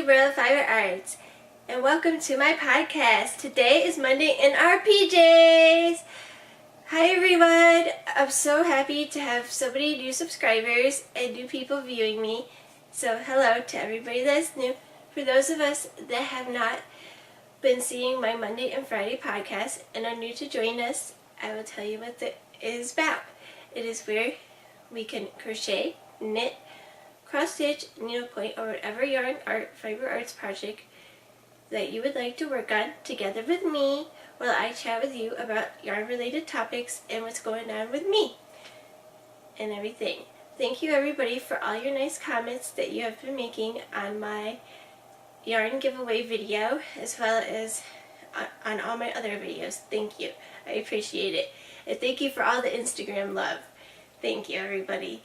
World of Fiber Arts, and welcome to my podcast. Today is Monday in our PJs. Hi everyone, I'm so happy to have so many new subscribers and new people viewing me. So hello to everybody that's new. For those of us that have not been seeing my Monday and Friday podcast and are new to join us, I will tell you what it is about. It is where we can crochet, knit, cross stitch, needlepoint, or whatever yarn art fiber arts project that you would like to work on together with me while I chat with you about yarn related topics and what's going on with me and everything. Thank you everybody for all your nice comments that you have been making on my yarn giveaway video as well as on all my other videos. Thank you. I appreciate it. And thank you for all the Instagram love. Thank you everybody.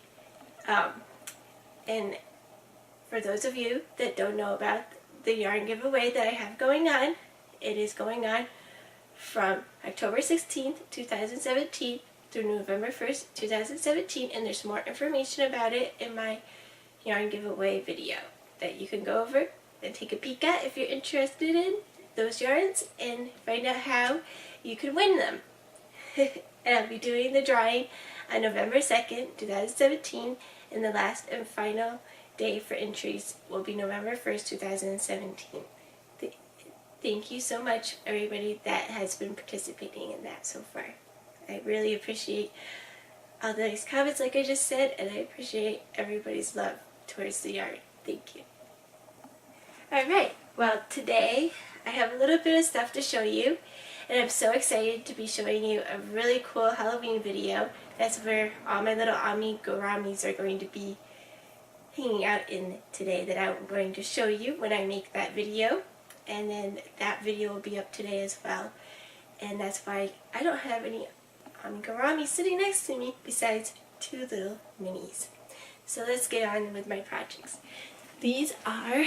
And for those of you that don't know about the yarn giveaway that I have going on, it is going on from October 16th, 2017 through November 1st, 2017, and there's more information about it in my yarn giveaway video that you can go over and take a peek at if you're interested in those yarns and find out how you can win them. And I'll be doing the drawing on November 2nd, 2017, and the last and final day for entries will be November 1st, 2017. Thank you so much, everybody that has been participating in that so far. I really appreciate all the nice comments, like I just said, and I appreciate everybody's love towards the yarn. Thank you. Alright, well today I have a little bit of stuff to show you, and I'm so excited to be showing you a really cool Halloween video. That's where all my little amiguramis are going to be hanging out in today that I'm going to show you when I make that video. And then that video will be up today as well. And that's why I don't have any amiguramis sitting next to me besides two little minis. So let's get on with my projects. These are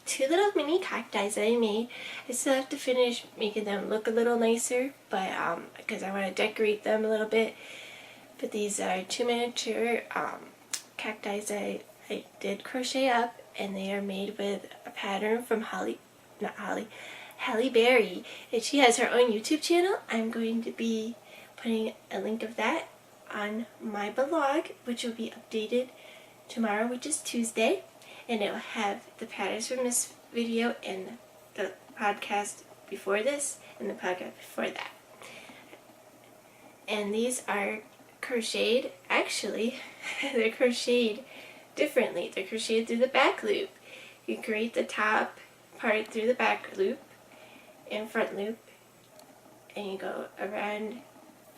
two little mini cacti that I made. I still have to finish making them look a little nicer, but because I want to decorate them a little bit. But these are two miniature cacti that I did crochet up, and they are made with a pattern from Halle Berry, and she has her own YouTube channel. I'm going to be putting a link of that on my blog, which will be updated tomorrow, which is Tuesday, and it will have the patterns from this video and the podcast before this and the podcast before that. And these are crocheted, actually, they're crocheted differently. They're crocheted through the back loop. You create the top part through the back loop and front loop, and you go around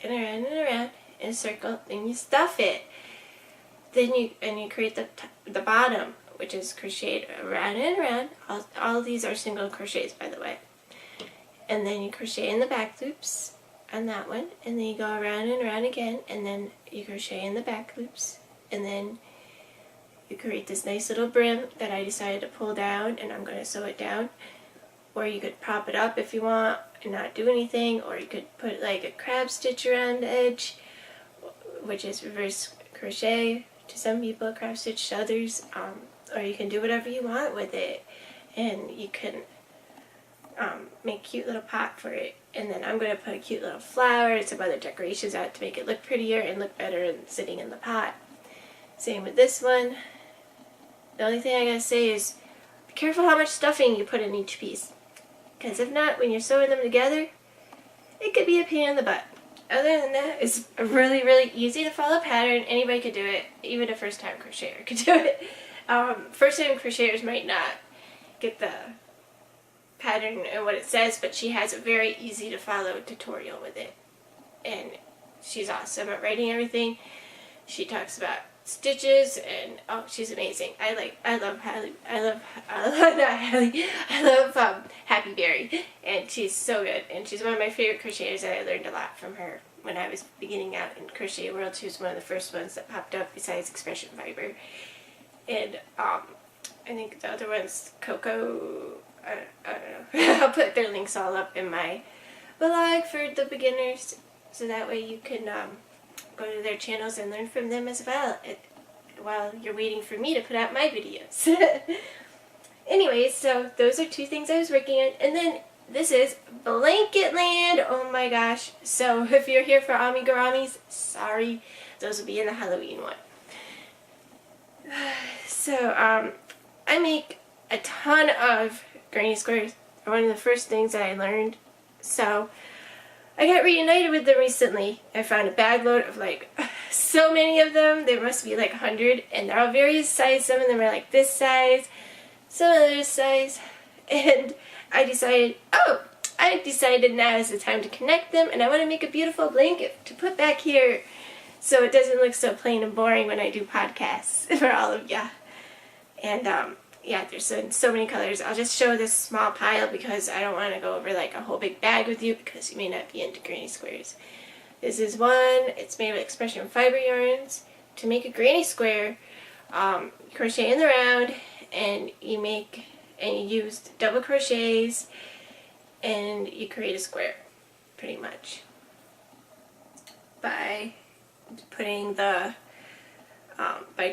and around and around in a circle, then you stuff it. Then you create the bottom, which is crocheted around and around. All of these are single crochets, by the way. And then you crochet in the back loops on that one, and then you go around and around again, and then you crochet in the back loops, and then you create this nice little brim that I decided to pull down, and I'm going to sew it down. Or you could prop it up if you want and not do anything, or you could put like a crab stitch around the edge, which is reverse crochet to some people, crab stitch to others, or you can do whatever you want with it, and you can make a cute little pot for it. And then I'm going to put a cute little flower and some other decorations out to make it look prettier and look better than sitting in the pot. Same with this one. The only thing I gotta say is be careful how much stuffing you put in each piece, because if not, when you're sewing them together, it could be a pain in the butt. Other than that, it's a really, really easy to follow pattern. Anybody could do it. Even a first-time crocheter could do it. First-time crocheters might not get the pattern and what it says, but she has a very easy to follow tutorial with it, and she's awesome at writing everything. She talks about stitches, and oh, she's amazing. I love Happy Berry, and she's so good, and she's one of my favorite crocheters, and I learned a lot from her when I was beginning out in crochet world. She was one of the first ones that popped up besides Expression Fiber, and I think the other one's Coco. I don't know. I'll put their links all up in my blog for the beginners, so that way you can go to their channels and learn from them as well while you're waiting for me to put out my videos. Anyways, so those are two things I was working on. And then this is Blanket Land. Oh my gosh. So if you're here for Amiguramis, sorry. Those will be in the Halloween one. So, I make a ton of granny squares. One of the first things that I learned. So, I got reunited with them recently. I found a bag load of like so many of them. There must be like 100, and they're all various sizes. Some of them are like this size, some other size, and I decided now is the time to connect them, and I want to make a beautiful blanket to put back here so it doesn't look so plain and boring when I do podcasts for all of ya. And yeah, there's so many colors. I'll just show this small pile because I don't want to go over like a whole big bag with you because you may not be into granny squares. This is one. It's made with expression fiber yarns. To make a granny square, crochet in the round, and you use double crochets, and you create a square, pretty much, by putting by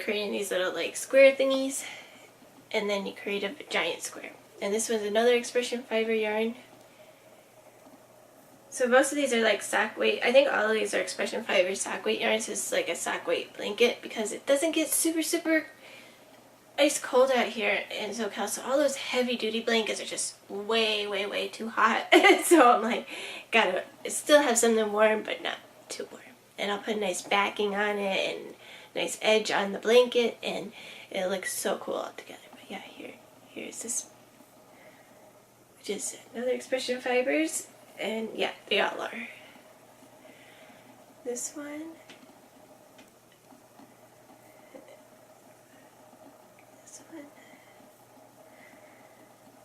creating these little like square thingies. And then you create a giant square. And this was another expression fiber yarn. So most of these are like sock weight. I think all of these are expression fiber sock weight yarns. It's like a sock weight blanket because it doesn't get super ice cold out here in SoCal. So all those heavy duty blankets are just way too hot. So I'm like, gotta still have something warm, but not too warm. And I'll put a nice backing on it and nice edge on the blanket, and it looks so cool all together. Yeah, here's this, which is another expression fibers, and yeah, they all are. This one, this one.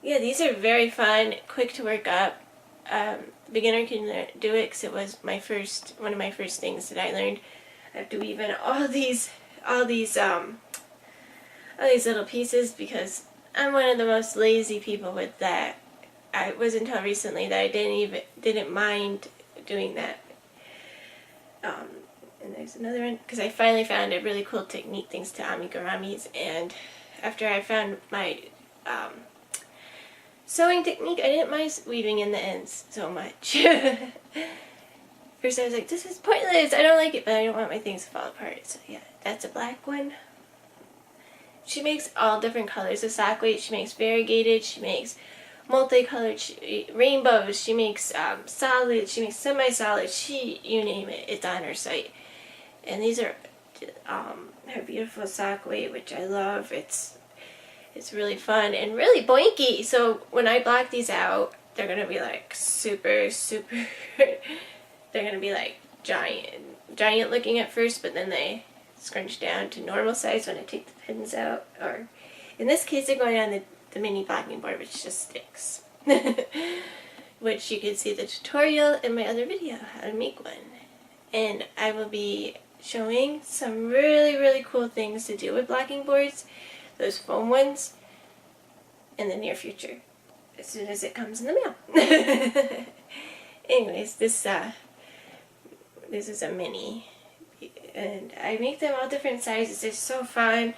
Yeah, these are very fun, quick to work up. Beginner can do it because it was one of my first things that I learned. I have to weave in all these little pieces because I'm one of the most lazy people with that. It wasn't until recently that I didn't mind doing that. And there's another one because I finally found a really cool technique thanks to amiguramis, and after I found my sewing technique, I didn't mind weaving in the ends so much. First I was like, this is pointless, I don't like it, but I don't want my things to fall apart. So yeah, that's a black one. She makes all different colors of sock weight. She makes variegated, she makes multicolored, rainbows, she makes solid, she makes semi-solid, you name it, it's on her site. And these are her beautiful sock weight, which I love. It's really fun and really boinky. So when I block these out, they're going to be like super, they're going to be like giant looking at first, but then they scrunch down to normal size when I take the pins out, or in this case they're going on the mini blocking board, which just sticks. Which you can see the tutorial in my other video, how to make one. And I will be showing some really cool things to do with blocking boards, those foam ones, in the near future, as soon as it comes in the mail. Anyways, this is a mini, and I make them all different sizes. They're so fun,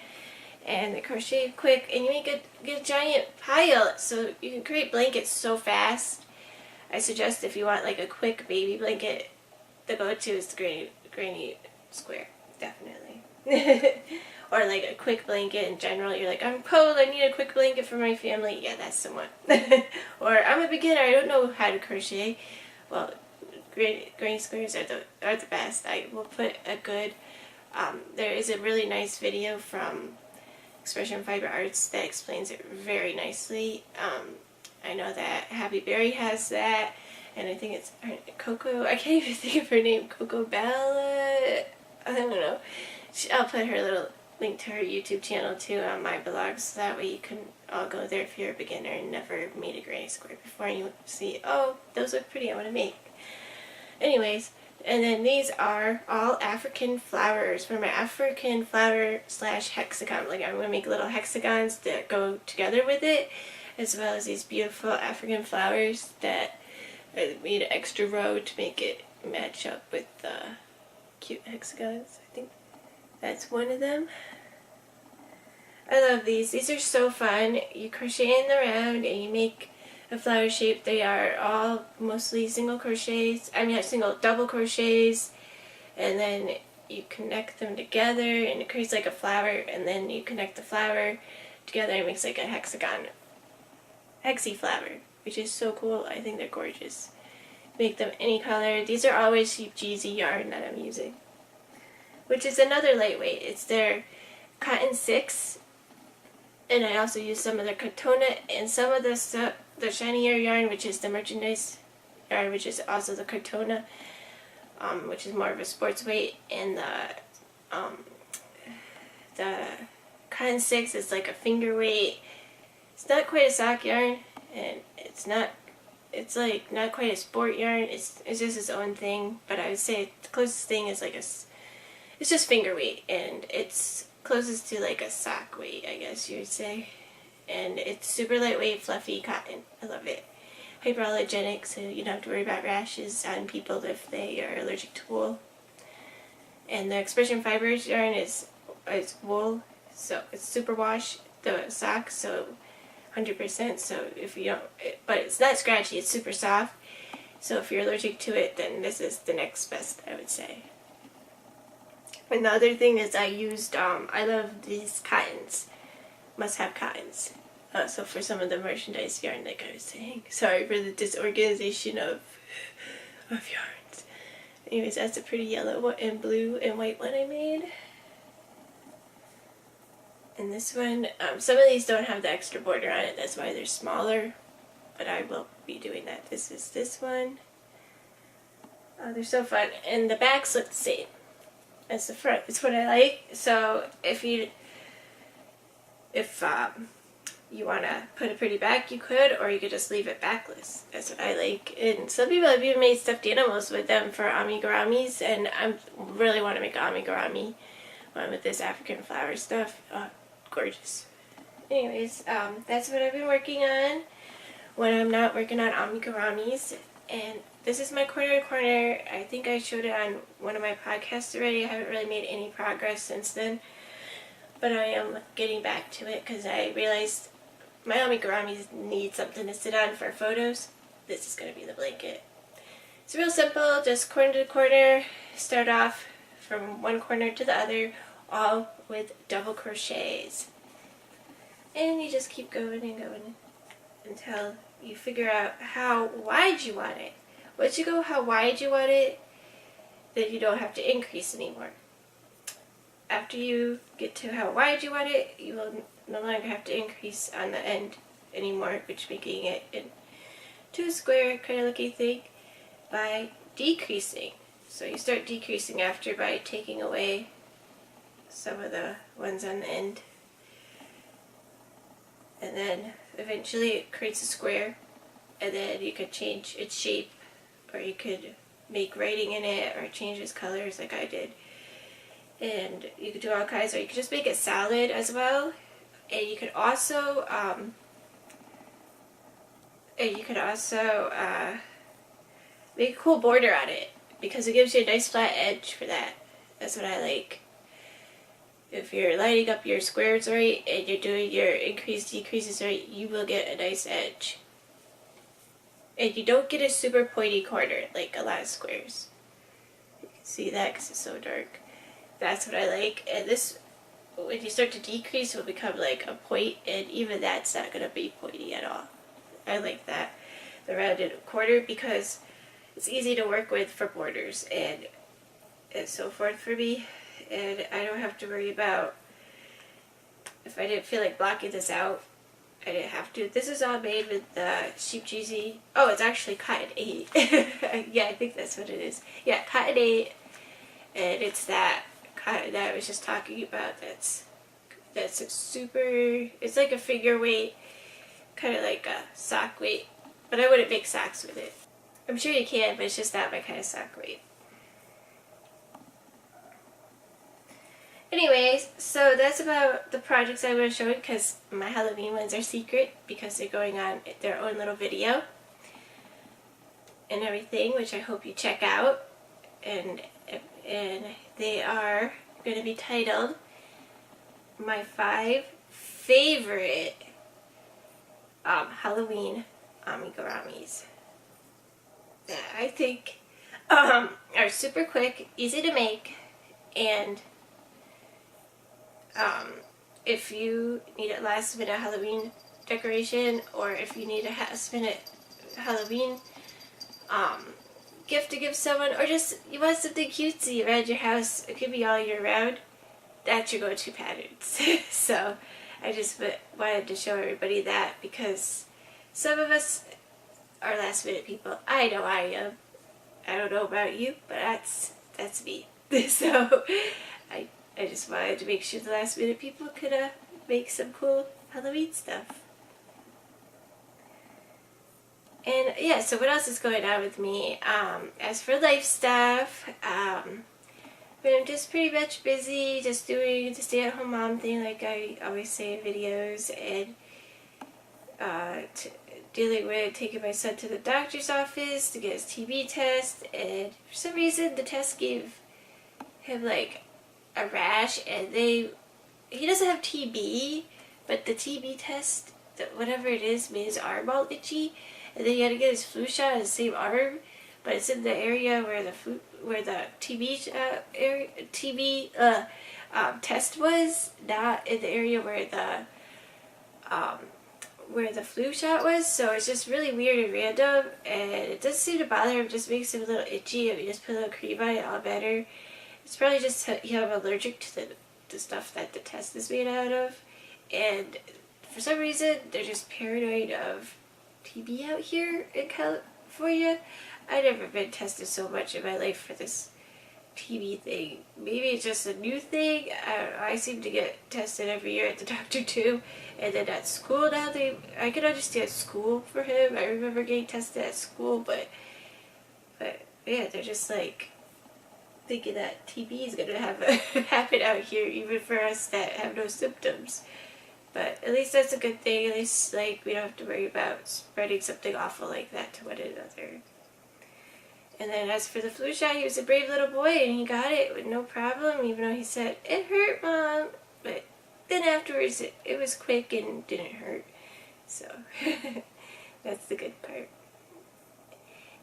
and they crochet quick, and you get a giant pile, so you can create blankets so fast. I suggest if you want like a quick baby blanket, the go-to is the granny square, definitely. Or like a quick blanket in general. You're like, I'm cold, I need a quick blanket for my family. Yeah, that's the one. Or I'm a beginner, I don't know how to crochet. Well, granny squares are the best. I will put a good, there is a really nice video from Expression Fiber Arts that explains it very nicely. I know that Happy Berry has that, and I think it's Coco, I can't even think of her name, Coco Bella, I don't know. I'll put her little link to her YouTube channel too on my blog, so that way you can all go there if you're a beginner and never made a granny square before, and you see, oh, those look pretty, I want to make. Anyways, and then these are all African flowers for my African flower / hexagon. Like I'm going to make little hexagons that go together with it, as well as these beautiful African flowers that I made an extra row to make it match up with the cute hexagons. I think that's one of them. I love these. These are so fun. You crochet in the round and you make a flower shape. They are all mostly single crochets. I mean, single double crochets, and then you connect them together and it creates like a flower, and then you connect the flower together and it makes like a hexy flower, which is so cool. I think they're gorgeous. Make them any color. These are always P.J.S yarn that I'm using, which is another lightweight. It's their cotton 6, and I also use some of their Katona and some of the shinier yarn, which is the merchandise yarn, which is also the Katona, which is more of a sports weight, and the cotton 6 is like a finger weight. It's not quite a sock yarn, and it's like not quite a sport yarn. It's just its own thing, but I would say the closest thing is like it's just finger weight, and it's closest to like a sock weight, I guess you would say. And it's super lightweight, fluffy cotton. I love it. Hypoallergenic, so you don't have to worry about rashes on people if they are allergic to wool. And the Expression Fibers yarn is wool, so it's super wash, the sock, so 100%, so if you don't, but it's not scratchy, it's super soft, so if you're allergic to it, then this is the next best, I would say. And the other thing is I used, I love these cottons, must-have cottons, so for some of the merchandise yarn, like I was saying. Sorry for the disorganization of yarns. Anyways, that's a pretty yellow and blue and white one I made. And this one, some of these don't have the extra border on it, that's why they're smaller, but I will be doing that. This is this one. They're so fun, and the backs look the same as the front. It's what I like. So if you want to put a pretty back, you could, or you could just leave it backless. That's what I like. And some people have even made stuffed animals with them for amiguramis, and I really want to make an amigurami one with this African flower stuff. Gorgeous. Anyways, that's what I've been working on when I'm not working on amiguramis. And this is my corner to corner. I think I showed it on one of my podcasts already. I haven't really made any progress since then, but I am getting back to it because I realized my amiguramis need something to sit on for photos. This is going to be the blanket. It's real simple, just corner to corner. Start off from one corner to the other, all with double crochets. And you just keep going and going until you figure out how wide you want it. Once you go how wide you want it, then you don't have to increase anymore. After you get to how wide you want it, you will no longer have to increase on the end anymore, which making it into a square kind of looking thing by decreasing. So you start decreasing after by taking away some of the ones on the end, and then eventually it creates a square, and then you could change its shape, or you could make writing in it or change its colors like I did, and you could do all kinds, or you could just make it solid as well. And you could also make a cool border on it, because it gives you a nice flat edge for that. That's what I like. If you're lining up your squares right and you're doing your increase decreases right, you will get a nice edge. And you don't get a super pointy corner like a lot of squares. You can see that because it's so dark. That's what I like. And this, when you start to decrease, will become like a point, and even that's not going to be pointy at all. I like that, the rounded corner, because it's easy to work with for borders and so forth for me. And I don't have to worry about, if I didn't feel like blocking this out, I didn't have to. This is all made with the sheep cheesy. Oh, it's actually cotton 8. Yeah, I think that's what it is. Yeah, cotton 8, and it's that cotton that I was just talking about. That's a super, it's like a figure weight, kind of like a sock weight, but I wouldn't make socks with it. I'm sure you can, but it's just not my kind of sock weight. Anyways, so that's about the projects I want to show you, because my Halloween ones are secret because they're going on their own little video and everything, which I hope you check out. And they are going to be titled My 5 favorite Halloween amiguramis that I think are super quick, easy to make, and if you need a last minute Halloween decoration, or if you need a last minute Halloween gift to give someone, or just you want something cutesy around your house, it could be all year round, that's your go-to patterns. So I just wanted to show everybody that, because some of us are last minute people. I know I am. I don't know about you, but that's me. So I just wanted to make sure the last minute people could make some cool Halloween stuff. And yeah, so what else is going on with me? As for life stuff, but I'm just pretty much busy, just doing the stay-at-home mom thing, like I always say in videos, and dealing with taking my son to the doctor's office to get his TB test, and for some reason the test gave him like a rash, and he doesn't have TB, but the TB test, whatever it is, made his arm all itchy, and then he had to get his flu shot on the same arm, but it's in the area where the TB test was, not in the area where the flu shot was. So it's just really weird and random, and it doesn't seem to bother him. It just makes him a little itchy. If you just put a little cream on it, all better. It's probably just him allergic to the stuff that the test is made out of, and for some reason they're just paranoid of TB out here in California. I've never been tested so much in my life for this TB thing. Maybe it's just a new thing. I don't know. I seem to get tested every year at the doctor too. And then at school now, I can understand school for him. I remember getting tested at school, but yeah, they're just like thinking that TB is going to happen out here, even for us that have no symptoms. But at least that's a good thing. At least like we don't have to worry about spreading something awful like that to one another. And then as for the flu shot, he was a brave little boy and he got it with no problem, even though he said, "It hurt, Mom." But then afterwards, it was quick and didn't hurt. So that's the good part.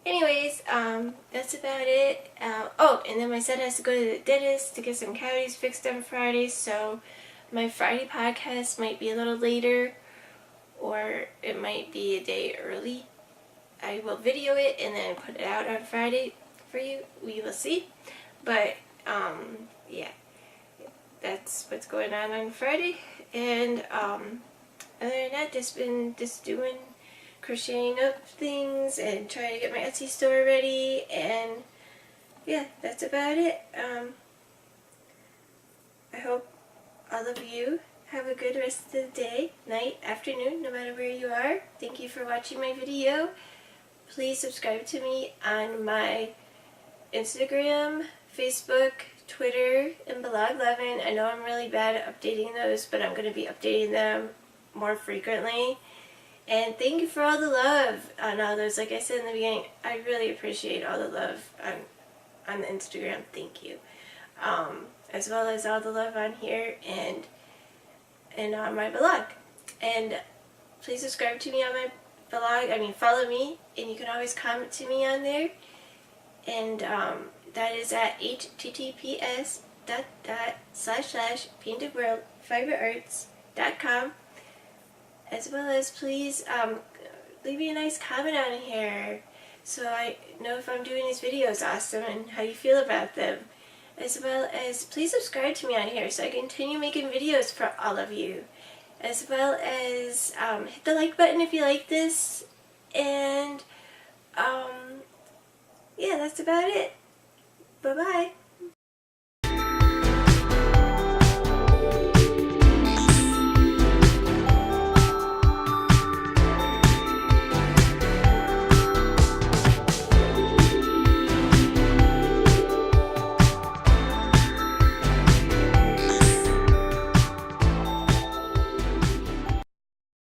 Anyways, that's about it. Oh, and then my son has to go to the dentist to get some cavities fixed on Friday, so my Friday podcast might be a little later, or it might be a day early. I will video it and then put it out on Friday for you. We will see. But, yeah. That's what's going on Friday. And, other than that, just been doing crocheting up things and trying to get my Etsy store ready. And, yeah, that's about it. I hope all of you have a good rest of the day, night, afternoon, no matter where you are. Thank you for watching my video. Please subscribe to me on my Instagram, Facebook, Twitter, and Bloglovin. I know I'm really bad at updating those, but I'm going to be updating them more frequently. And thank you for all the love on all those. Like I said in the beginning, I really appreciate all the love on the Instagram. Thank you. As well as all the love on here and on my blog. And please subscribe to me on my blog. Follow me, and you can always comment to me on there. And that is at https://paintedworldfiberarts.com. As well as please leave me a nice comment on here, so I know if I'm doing these videos awesome and how you feel about them. As well as please subscribe to me on here so I continue making videos for all of you. As well as hit the like button if you like this. And yeah, that's about it. Bye-bye.